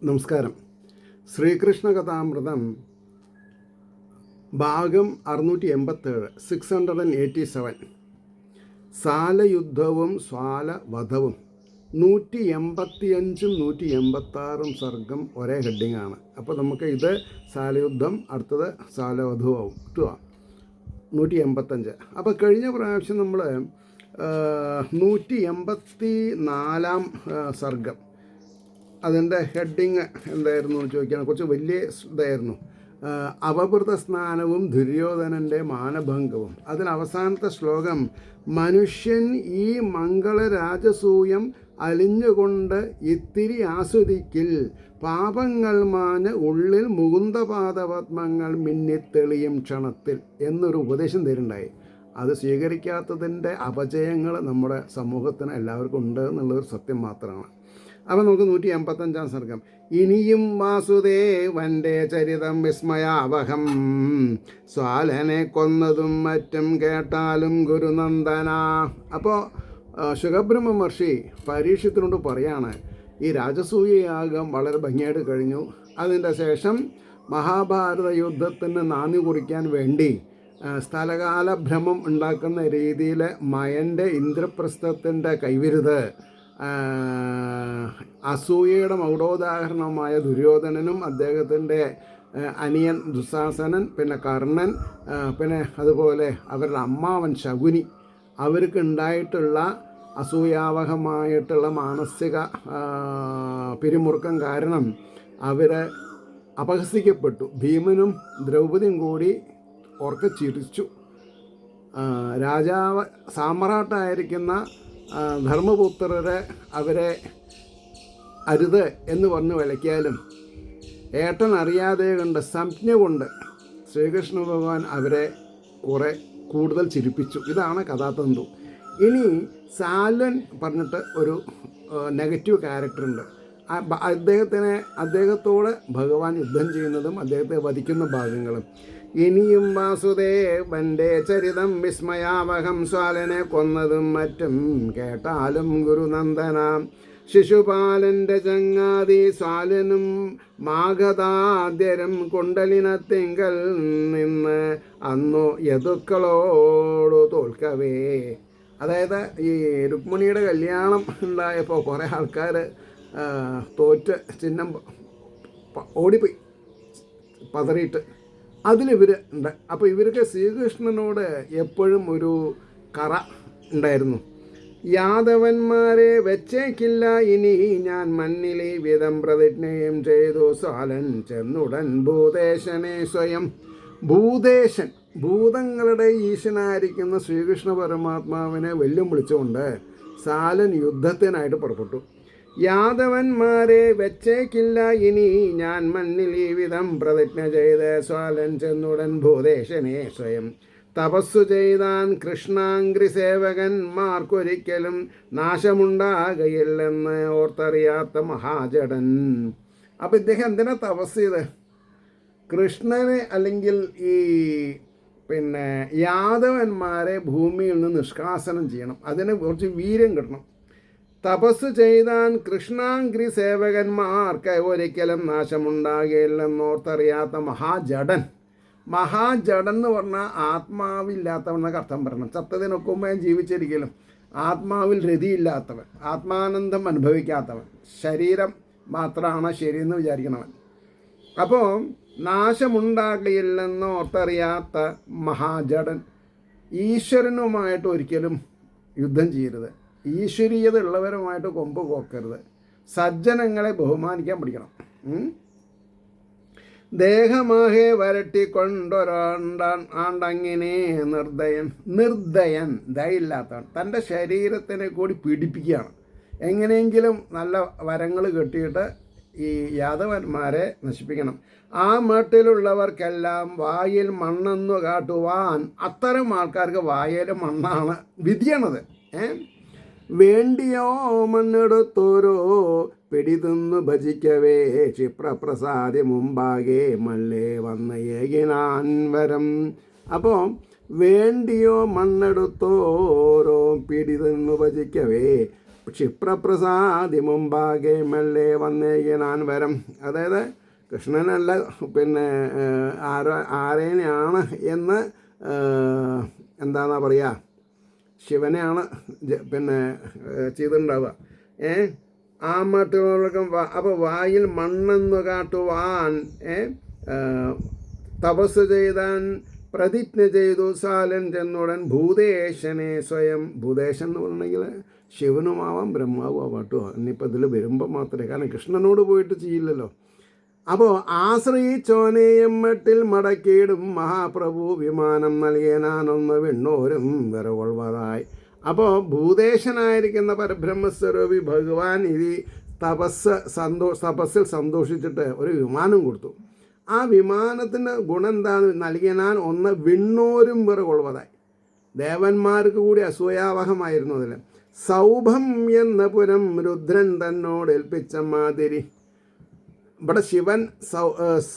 നമസ്കാരം. ശ്രീകൃഷ്ണ കഥാമൃതം ഭാഗം 687 687 സാലയുദ്ധവും സ്വാലവധവും 185 186 സർഗം ഒരേ ഹെഡിങ്ങാണ്. അപ്പോൾ നമുക്ക് ഇത് സാലയുദ്ധം, അടുത്തത് സാലവധുവാവും കേട്ടോ. 185. അപ്പോൾ കഴിഞ്ഞ പ്രാവശ്യം നമ്മൾ 184 സർഗം, അതിൻ്റെ ഹെഡിങ് എന്തായിരുന്നു എന്ന് ചോദിക്കുകയാണ്. കുറച്ച് വലിയ ഇതായിരുന്നു. അവഭൃത സ്നാനവും ദുര്യോധനൻ്റെ മാനഭംഗവും. അതിൽ അവസാനത്തെ ശ്ലോകം, മനുഷ്യൻ ഈ മംഗളരാജസൂയം അലിഞ്ഞുകൊണ്ട് ഇത്തിരി ആസ്വദിക്കിൽ, പാപങ്ങൾ മാഞ്ഞ് ഉള്ളിൽ മുകുന്ദപാദപത്മങ്ങൾ മിന്നിത്തെളിയും ക്ഷണത്തിൽ എന്നൊരു ഉപദേശം തരുന്നുണ്ടായി. അത് സ്വീകരിക്കാത്തതിൻ്റെ അപജയങ്ങൾ നമ്മുടെ സമൂഹത്തിന് എല്ലാവർക്കും ഉണ്ട് എന്നുള്ളൊരു സത്യം മാത്രമാണ്. അപ്പോൾ നമുക്ക് 185 സർഗം. ഇനിയും വാസുദേവൻ്റെ ചരിതം വിസ്മയാവഹം, സ്വാലനെ കൊന്നതും മറ്റും കേട്ടാലും ഗുരുനന്ദന. അപ്പോൾ ശുഖബ്രഹ്മ മഹർഷി പരീക്ഷത്തിനോട് പറയാണ്, ഈ രാജസൂയയാഗം വളരെ ഭംഗിയായിട്ട് കഴിഞ്ഞു. അതിൻ്റെ ശേഷം മഹാഭാരത യുദ്ധത്തിന് നാന്ദി കുറിക്കാൻ വേണ്ടി സ്ഥലകാല ഭ്രമം ഉണ്ടാക്കുന്ന രീതിയിൽ മയൻ്റെ ഇന്ദ്രപ്രസ്ഥത്തിൻ്റെ കൈവിരുത് അസൂയയുടെ മൗഢോദാഹരണമായ ദുര്യോധനനും അദ്ദേഹത്തിൻ്റെ അനിയൻ ദുശാസനൻ, പിന്നെ കർണൻ, പിന്നെ അതുപോലെ അവരുടെ അമ്മാവൻ ശകുനി, അവർക്ക് ഉണ്ടായിട്ടുള്ള അസൂയാവഹമായിട്ടുള്ള മാനസിക പിരിമുറുക്കം കാരണം അവർ അപഹസിക്കപ്പെട്ടു. ഭീമനും ദ്രൗപദിയും കൂടി ഉറക്കെ ചിരിച്ചു. രാജാവ് സാമ്രാട്ടായിരിക്കുന്ന ധർമ്മപുത്രരെ അവരെ അരുത് എന്ന് പറഞ്ഞ് വിളിക്കാലും ഏട്ടൻ അറിയാതെ കൊണ്ട് സംജ്ഞ കൊണ്ട് ശ്രീകൃഷ്ണ ഭഗവാൻ അവരെ കുറെ കൂടുതൽ ചിരിപ്പിച്ചു. ഇതാണ് കഥാതന്തു. ഇനി സാലൻ പറഞ്ഞിട്ട് ഒരു നെഗറ്റീവ് ക്യാരക്ടറുണ്ട്. അദ്ദേഹത്തോട് ഭഗവാൻ യുദ്ധം ചെയ്യുന്നതും അദ്ദേഹത്തെ വധിക്കുന്ന ഭാഗങ്ങളും. ഇനിയും വാസുദേവൻ്റെ ചരിതം വിസ്മയാവഹം, സ്വാലനെ കൊന്നതും മറ്റും കേട്ടാലും ഗുരുനന്ദന. ശിശുപാലൻ്റെ ചങ്ങാതി സ്വാലനും മാഗധാദ്യരും കുണ്ടലിനത്തിങ്കൽ നിന്ന് അന്നു യദുക്കളോടു തോൽക്കവേ. അതായത് ഈ രുക്മിണിയുടെ കല്യാണം ഉണ്ടായപ്പോൾ കുറേ ആൾക്കാർ തോറ്റ് ചിഹ്നം ഓടിപ്പോയി പതറിയിട്ട്. അതിലിവർ ഉണ്ട്. അപ്പോൾ ഇവർക്ക് ശ്രീകൃഷ്ണനോട് എപ്പോഴും ഒരു കറ ഉണ്ടായിരുന്നു. യാദവന്മാരെ വെച്ചേക്കില്ല ഇനി ഞാൻ മണ്ണിലെ വിധം പ്രതിജ്ഞയും ചെയ്തു, സ്വാലൻ ചെന്നുടൻ ഭൂതേശനെ സ്വയം. ഭൂതേശൻ, ഭൂതങ്ങളുടെ ഈശനായിരിക്കുന്ന ശ്രീകൃഷ്ണ പരമാത്മാവിനെ വെല്ലുവിളിച്ചുകൊണ്ട് സാലൻ യുദ്ധത്തിനായിട്ട് പുറപ്പെട്ടു. യാദവന്മാരെ വെച്ചേക്കില്ല ഇനി ഞാൻ മണ്ണിൽ ഈ വിധം പ്രതിജ്ഞ ചെയ്ത്, സ്വാലൻ ചെന്നുടൻ ഭൂതേശനെ സ്വയം. തപസ്സു ചെയ്താൻ കൃഷ്ണാംഗ്രി സേവകന്മാർക്കൊരിക്കലും നാശമുണ്ടാകയില്ലെന്ന് ഓർത്തറിയാത്ത മഹാജടൻ. അപ്പം ഇദ്ദേഹം എന്തിനാ തപസ് ചെയ്ത്? കൃഷ്ണനെ അല്ലെങ്കിൽ ഈ യാദവന്മാരെ ഭൂമിയിൽ നിന്ന് നിഷ്കാസനം ചെയ്യണം. അതിന് കുറച്ച് വീര്യം കിട്ടണം. തപസ് ചെയ്താൻ കൃഷ്ണാംഗ്രി സേവകന്മാർക്ക് ഒരിക്കലും നാശമുണ്ടാകില്ലെന്നോർത്തറിയാത്ത മഹാജടൻ. മഹാജടൻ എന്ന് പറഞ്ഞാൽ ആത്മാവില്ലാത്തവനെന്നൊക്കെ അർത്ഥം പറയണം. ചത്തതിനൊക്കുമ്പോൾ ജീവിച്ചിരിക്കലും ആത്മാവിൽ രതിയില്ലാത്തവൻ, ആത്മാനന്ദം അനുഭവിക്കാത്തവൻ, ശരീരം മാത്രമാണ് ശരിയെന്ന് വിചാരിക്കണവൻ. അപ്പോൾ നാശമുണ്ടാകില്ലെന്നോർത്തറിയാത്ത മഹാജടൻ. ഈശ്വരനുമായിട്ട് ഒരിക്കലും യുദ്ധം ചെയ്യരുത്. ഈശ്വരീയത ഉള്ളവരുമായിട്ട് കൊമ്പ് കോക്കരുത്. സജ്ജനങ്ങളെ ബഹുമാനിക്കാൻ പഠിക്കണം. ദേഹമാകെ വരട്ടിക്കൊണ്ടൊരാണ്ടങ്ങനെ നിർദ്ദയൻ ദയില്ലാത്തവൻ തൻ്റെ ശരീരത്തിനെ കൂടി പീഡിപ്പിക്കുകയാണ്. എങ്ങനെയെങ്കിലും നല്ല വരങ്ങൾ കെട്ടിയിട്ട് ഈ യാദവന്മാരെ നശിപ്പിക്കണം. ആ മേട്ടിലുള്ളവർക്കെല്ലാം വായിൽ മണ്ണെന്നു കാട്ടുവാൻ അത്തരം ആൾക്കാർക്ക് വായിൽ മണ്ണാണ് വിധിയണത്. വേണ്ടിയോ മണ്ണെടുത്തോരോ പിടിതിന്നു ഭജിക്കവേ, ക്ഷിപ്രപ്രസാദി മുമ്പാകെ മല്ലേ വന്ന് ഏകിനാൻ വരം. അപ്പോൾ വേണ്ടിയോ മണ്ണെടുത്തോരോ പിടിതിന്നു ഭജിക്കവേ, ക്ഷിപ്രപ്രസാദി മുമ്പാകെ മെല്ലെ വന്നേകനാൻ വരം. അതായത് കൃഷ്ണനല്ല പിന്നെ ആരേനെയാണ് എന്ന് എന്താണെന്നാ പറയുക, ശിവനെയാണ് പിന്നെ ചെയ്തിട്ടുണ്ടാവുക. ആ മറ്റുള്ളവർക്കും അപ്പോൾ വായിൽ മണ്ണെന്നു കാട്ടുവാൻ തപസ് ചെയ്താൻ പ്രതിജ്ഞ ചെയ്തു സാലൻ ചെന്നുടൻ ഭൂതേശനെ സ്വയം. ഭൂതേശൻ എന്ന് പറഞ്ഞെങ്കിൽ ശിവനുമാവാം ബ്രഹ്മാവും ആവാം കേട്ടോ. ഇനിയിപ്പോൾ ഇതിൽ വരുമ്പോൾ മാത്രമേ, കാരണം കൃഷ്ണനോട് പോയിട്ട് ചെയ്യില്ലല്ലോ. അപ്പോൾ ആശ്രയിച്ചോനെയും മട്ടിൽ മടക്കിയിടും മഹാപ്രഭു വിമാനം നൽകിയനാനൊന്ന് വിണ്ണോരും വിറകൊള്ളുവതായി. അപ്പോൾ ഭൂതേശനായിരിക്കുന്ന പരബ്രഹ്മസ്വരൂപി ഭഗവാൻ ഇത് തപസ്സിൽ സന്തോഷിച്ചിട്ട് ഒരു വിമാനം കൊടുത്തു. ആ വിമാനത്തിൻ്റെ ഗുണം എന്താണെന്ന് നൽകിയനാൻ ഒന്ന് വിണ്ണോരും വിറകൊള്ളുവതായി. ദേവന്മാർക്ക് കൂടി അസൂയാവഹമായിരുന്നു അതിൽ. സൗഭം എന്ന പുരം രുദ്രൻ തന്നോട് ഏൽപ്പിച്ച മാതിരി. ഇവിടെ ശിവൻ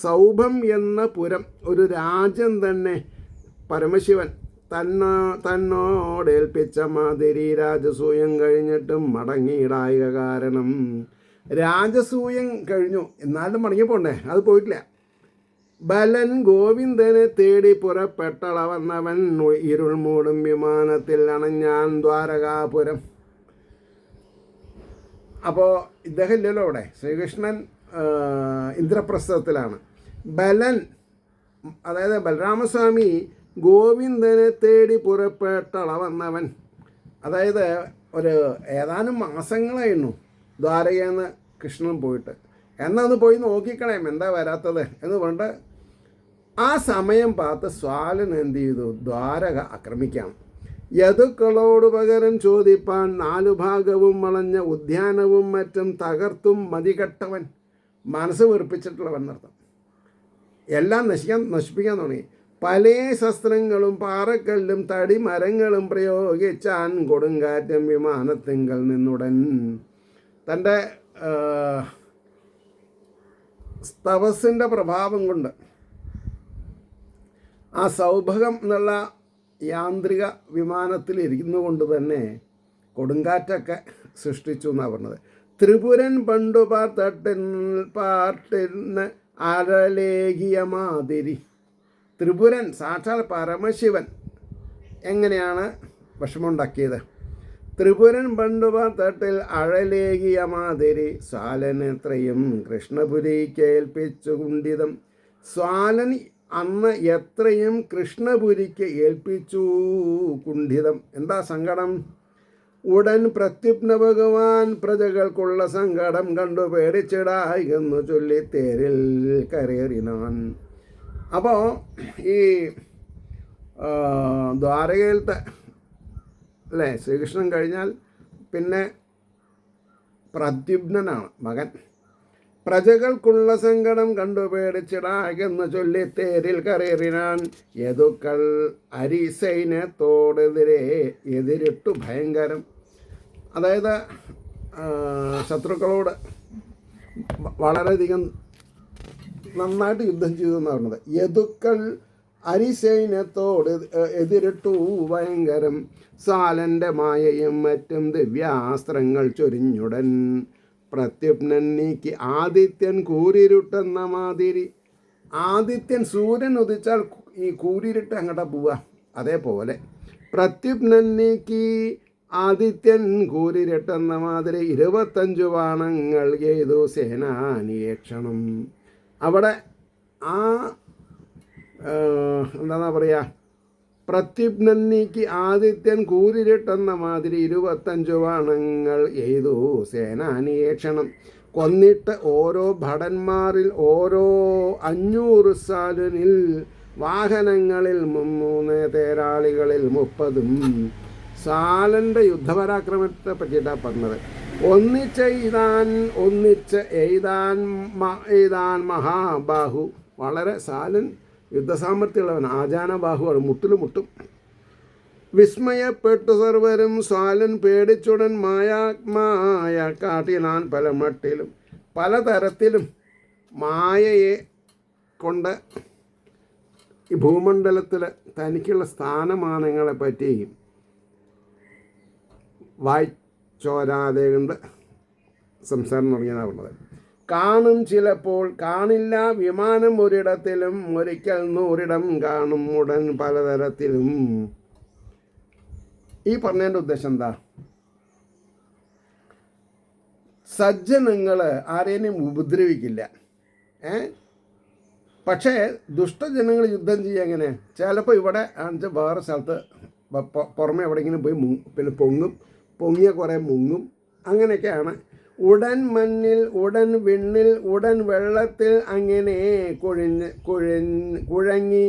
സൗഭം എന്ന പുരം, ഒരു രാജ്യം തന്നെ പരമശിവൻ തന്നോട് ഏൽപ്പിച്ച മാതിരി രാജസൂയം കഴിഞ്ഞിട്ടും മടങ്ങിയിടായ കാരണം. രാജസൂയം കഴിഞ്ഞു, എന്നാലും മടങ്ങിപ്പോണ്ടേ, അത് പോയിട്ടില്ല. ബലൻ ഗോവിന്ദനെ തേടി പുറപ്പെട്ടള വന്നവൻ ഇരുൾ മൂടും വിമാനത്തിൽ അണഞ്ഞാൻ ദ്വാരകാപുരം. അപ്പോൾ ഇദ്ദേഹം ഇല്ലല്ലോ അവിടെ. ശ്രീകൃഷ്ണൻ ഇന്ദ്രപ്രസ്ഥത്തിലാണ്. ബലൻ, അതായത് ബലരാമസ്വാമി ഗോവിന്ദനെ തേടി പുറപ്പെട്ടള വന്നവൻ. അതായത് ഒരു ഏതാനും മാസങ്ങളായിരുന്നു ദ്വാരകയിൽ നിന്ന് കൃഷ്ണൻ പോയിട്ട്. എന്നാൽ ഒന്ന് പോയി നോക്കിക്കളയാം എന്താ വരാത്തത് എന്ന് പറഞ്ഞിട്ട് ആ സമയം പാത്ത് സ്വാലൻ എന്ത് ചെയ്തു, ദ്വാരക ആക്രമിക്കാം. യദുക്കളോട് പകരം ചോദിപ്പാൻ 4 ഭാഗവും വളഞ്ഞ ഉദ്യാനവും മറ്റും തകർത്തും മതികെട്ടവൻ, മനസ്സ് വെറുപ്പിച്ചിട്ടുള്ളവൻ എന്നർത്ഥം. എല്ലാം നശിപ്പിക്കാൻ തുടങ്ങി. പല ശസ്ത്രങ്ങളും പാറക്കല്ലും തടിമരങ്ങളും പ്രയോഗിച്ചാൻ കൊടുങ്കാറ്റും വിമാനത്തിങ്കൽ നിന്നുടൻ. തൻ്റെ തപസ്സിൻ്റെ പ്രഭാവം കൊണ്ട് ആ സൗഭകം എന്നുള്ള യാന്ത്രിക വിമാനത്തിൽ ഇരിക്കുന്നു കൊണ്ട് തന്നെ കൊടുങ്കാറ്റൊക്കെ സൃഷ്ടിച്ചു എന്നാണ് പറഞ്ഞത്. ത്രിപുരൻ പണ്ടു പാട്ടിന് അരലേകിയ മാതിരി. ത്രിപുരൻ സാക്ഷാൽ പരമശിവൻ എങ്ങനെയാണ് വിഷമമുണ്ടാക്കിയത്? ത്രിപുരൻ പണ്ടുപാത്തട്ടിൽ അഴലേകിയ മാതിരി സ്വാലനെത്രയും കൃഷ്ണപുരിക്ക് ഏൽപ്പിച്ചു കുണ്ഠിതം. സ്വാലൻ അന്ന് എത്രയും കൃഷ്ണപുരിക്ക് ഏൽപ്പിച്ചു കുണ്ഠിതം. എന്താ സങ്കടം? ഉടൻ പ്രത്യുപ്ന ഭഗവാൻ പ്രജകൾക്കുള്ള സങ്കടം കണ്ടു പേടിച്ചിടായി എന്ന് ചൊല്ലി തേരിൽ കരേറിനാൻ. അപ്പോൾ ഈ ദ്വാരകയിലത്തെ അല്ലേ, ശ്രീകൃഷ്ണൻ കഴിഞ്ഞാൽ പിന്നെ പ്രദ്യുമ്നനാണ് മകൻ. പ്രജകൾക്കുള്ള സങ്കടം കണ്ടു പേടിച്ചിടാകെന്ന് ചൊല്ലി തേരിൽ കരേറിനാൻ. യദുക്കൾ അരിസൈന്യത്തോടെതിരെ എതിരിട്ടു ഭയങ്കരം. അതായത് ശത്രുക്കളോട് വളരെയധികം നന്നായിട്ട് യുദ്ധം ചെയ്തു എന്നാണ് പറഞ്ഞത്. യദുക്കൾ അരിസൈന്യത്തോട് എതിരിട്ടു ഭയങ്കരം. സാലൻ്റെ മായയും മറ്റും ദിവ്യാസ്ത്രങ്ങൾ ചൊരിഞ്ഞുടൻ പ്രത്യുപ്നൻ നീക്കി ആദിത്യൻ കൂരിരുട്ടെന്ന മാതിരി. ആദിത്യൻ സൂര്യൻ ഉദിച്ചാൽ ഈ കൂരിരുട്ട് അങ്ങോട്ട് പോവുക, അതേപോലെ പ്രത്യുപ്നൻ നീക്കി ആദിത്യൻ കൂരിരുട്ടെന്ന മാതിരി 25 ബാണങ്ങൾ ചെയ്തു സേനാനിയക്ഷണം. അവിടെ ആ എന്താ പറയുക, പ്രത്യുപ്നന്നിക്ക് ആദിത്യൻ കൂരിരുട്ടെന്ന മാതിരി 25 ബാണങ്ങൾ എയ്തു സേനാനിയേക്ഷണം. കൊന്നിട്ട് ഓരോ ഭടന്മാരിൽ ഓരോ 500 സാലുനിൽ വാഹനങ്ങളിൽ 3 തേരാളികളിൽ 30. സാലൻ്റെ യുദ്ധപരാക്രമത്തെ പറ്റിയിട്ടാണ് പറഞ്ഞത്. ഒന്നിച്ച് എയ്താൻ മഹാബാഹു. വളരെ സാലൻ യുദ്ധസാമർഥ്യമുള്ളവൻ, ആജാനബാഹുവാണ്, മുട്ടും. വിസ്മയപ്പെട്ടു സർവരും. സ്വാലൻ പേടിച്ചുടൻ മായ കാട്ടിനാൻ പല മട്ടിലും. പലതരത്തിലും മായയെ കൊണ്ട് ഈ ഭൂമണ്ഡലത്തിൽ തനിക്കുള്ള സ്ഥാനമാനങ്ങളെ പറ്റി ചോരാതെ കൊണ്ട് സംസാരം തുടങ്ങിയതാണ് പറഞ്ഞത്. കാണും ചിലപ്പോൾ കാണില്ല വിമാനം ഒരിടത്തിലും, ഒരിക്കൽ 100 കാണും ഉടൻ പലതരത്തിലും. ഈ പറഞ്ഞതിൻ്റെ ഉദ്ദേശം എന്താ? സജ്ജനങ്ങൾ ആരെയും ഉപദ്രവിക്കില്ല, പക്ഷേ ദുഷ്ടജനങ്ങൾ യുദ്ധം ചെയ്യുക എങ്ങനെ? ചിലപ്പോൾ ഇവിടെ വേറെ സ്ഥലത്ത് പുറമെ എവിടെയെങ്കിലും പോയി പിന്നെ പൊങ്ങിയ കുറേ മുങ്ങും. അങ്ങനെയൊക്കെയാണ്. ഉടൻ മണ്ണിൽ, ഉടൻ വിണ്ണിൽ, ഉടൻ വെള്ളത്തിൽ, അങ്ങനെ കുഴങ്ങി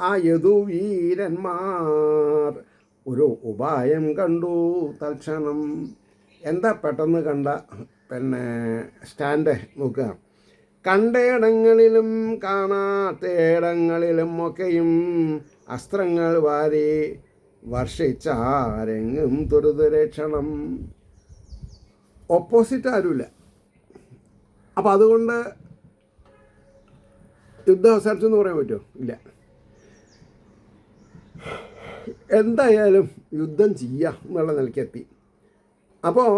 ആ യദുവീരന്മാർ ഒരു ഉപായം കണ്ടു തൽക്ഷണം. എന്താ പെട്ടെന്ന് കണ്ട പിന്നെ സ്റ്റാൻഡ് നോക്കുക. കണ്ടയിടങ്ങളിലും കാണാത്തയിടങ്ങളിലും ഒക്കെയും അസ്ത്രങ്ങൾ വാരി വർഷിച്ചാരെങ്ങും തുരുതുരക്ഷണം. ഓപ്പോസിറ്റ് ആരുമില്ല. അപ്പം അതുകൊണ്ട് യുദ്ധം അവസാനിച്ചെന്ന് പറയാൻ പറ്റുമോ? ഇല്ല. എന്തായാലും യുദ്ധം ചെയ്യാം എന്നുള്ള നിലയ്ക്കെത്തി. അപ്പോൾ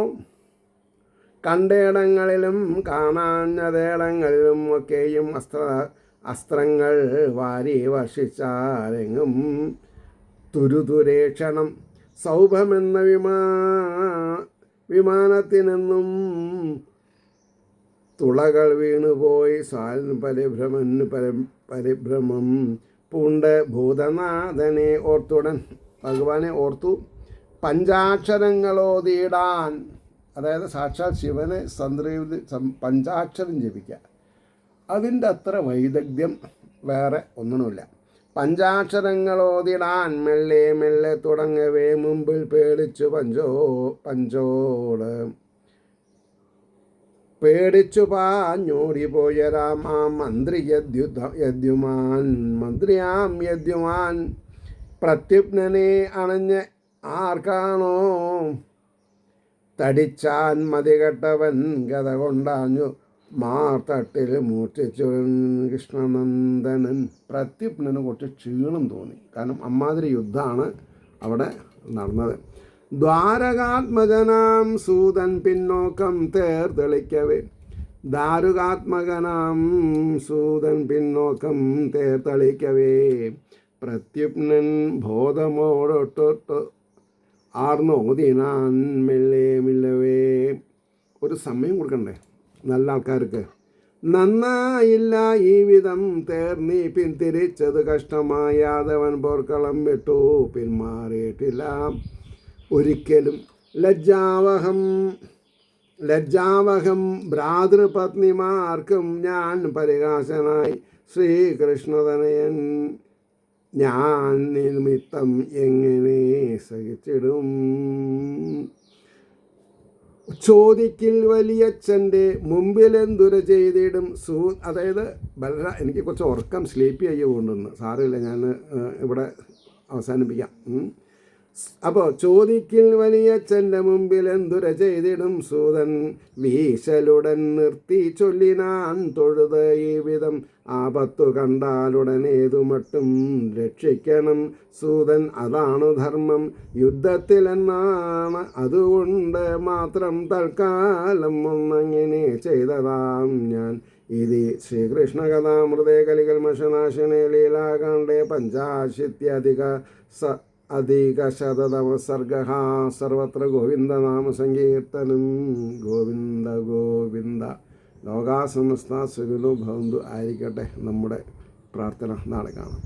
കണ്ടയിടങ്ങളിലും കാണാഞ്ഞതേടങ്ങളിലും ഒക്കെയും അസ്ത്രങ്ങൾ വാരി വർഷിച്ചാരെങ്ങും തുരുതുരേക്ഷണം. സൗഭമെന്ന വിമാനത്തിനെന്നും തുളകൾ വീണുപോയി. പരിഭ്രമം പൂണ്ട് ഭൂതനാഥനെ ഓർത്തുടൻ ഭഗവാനെ ഓർത്തു പഞ്ചാക്ഷരങ്ങളോതിയിടാൻ. അതായത് സാക്ഷാൽ ശിവനെ പഞ്ചാക്ഷരം ജപിക്കുക. അതിൻ്റെ അത്ര വൈദഗ്ധ്യം വേറെ ഒന്നിനുമില്ല. പഞ്ചാക്ഷരങ്ങളോതിടാൻ മെല്ലെ മെല്ലെ തുടങ്ങവേ മുമ്പിൽ പേടിച്ചു പഞ്ചോട് പേടിച്ചു പാഞ്ഞോടിപ്പോയ രാം ആ മന്ത്രിയാം പ്രത്യുപ്നനെ അണഞ്ഞ് ആർക്കാണോ തടിച്ചാൻ മതികെട്ടവൻ ഗത കൊണ്ടാഞ്ഞു മാർത്തട്ടിൽ മൂർച്ഛിച്ചു കൃഷ്ണനന്ദനൻ. പ്രത്യുപ്നന് കുറച്ച് ക്ഷീണം തോന്നി. കാരണം അമ്മാതിരി യുദ്ധമാണ് അവിടെ നടന്നത്. ദ്വാരകാത്മജനാം സൂതൻ പിന്നോക്കം തേർത്തെളിക്കവേ. ദാരുകാത്മകനാം സൂതൻ പിന്നോക്കം തേർത്തെളിക്കവേ. പ്രത്യുപ്നൻ ബോധമോടൊട്ടൊട്ട് ആർന്നോതിനാൻ മെല്ലെ മില്ലവേ. ഒരു സമയം കൊടുക്കണ്ടേ നല്ല ആൾക്കാർക്ക്? നന്നായില്ല ഈ വിധം തേർന്നി പിന്തിരിച്ചത് കഷ്ടമായി. യാദവൻ പോർക്കളം വിട്ടു പിന്മാറിയിട്ടില്ല ഒരിക്കലും. ലജ്ജാവഹം ഭ്രാതൃപത്നിമാർക്കും ഞാൻ പരിഹാസനായി. ശ്രീകൃഷ്ണതനയൻ ഞാൻ നിമിത്തം എങ്ങനെ സഹിച്ചിടും. ചോദിക്കിൽ വലിയച്ഛൻ്റെ മുമ്പിലെന്തുര ചെയ്തിടും. അതായത് എനിക്ക് കുറച്ച് ഉറക്കം സ്ലീപ്പി ആയി കൊണ്ടുവന്ന് സാരമില്ല, ഞാൻ ഇവിടെ അവസാനിപ്പിക്കാം. അപ്പോൾ ചോദിക്കിൽ വലിയച്ഛൻ്റെ മുമ്പിൽ എന്തുര ചെയ്തിടും. സൂതൻ വീശലുടൻ നിർത്തി ചൊല്ലിനാൻ തൊഴുത് ഈ വിധം. ആപത്തു കണ്ടാലുടനേതുമട്ടും രക്ഷിക്കണം സൂതൻ, അതാണ് ധർമ്മം യുദ്ധത്തിലെന്നാണ്. അതുകൊണ്ട് മാത്രം തൽക്കാലം ഒന്നങ്ങനെ ചെയ്തതാം ഞാൻ. ഇത് ശ്രീകൃഷ്ണ കഥാമൃതേ കലികൽമഷനാശിനേ ലീലാകാണ്ഡേ പഞ്ചാശിത്യധിക സർഗഃ. സർവത്ര ഗോവിന്ദനാമ സങ്കീർത്തനം. ഗോവിന്ദ ഗോവിന്ദ. ലോകാ സമസ്ത സുഖിനോ ഭവന്തു ആയിരിക്കട്ടെ നമ്മുടെ പ്രാർത്ഥന. നാളെ കാണാം.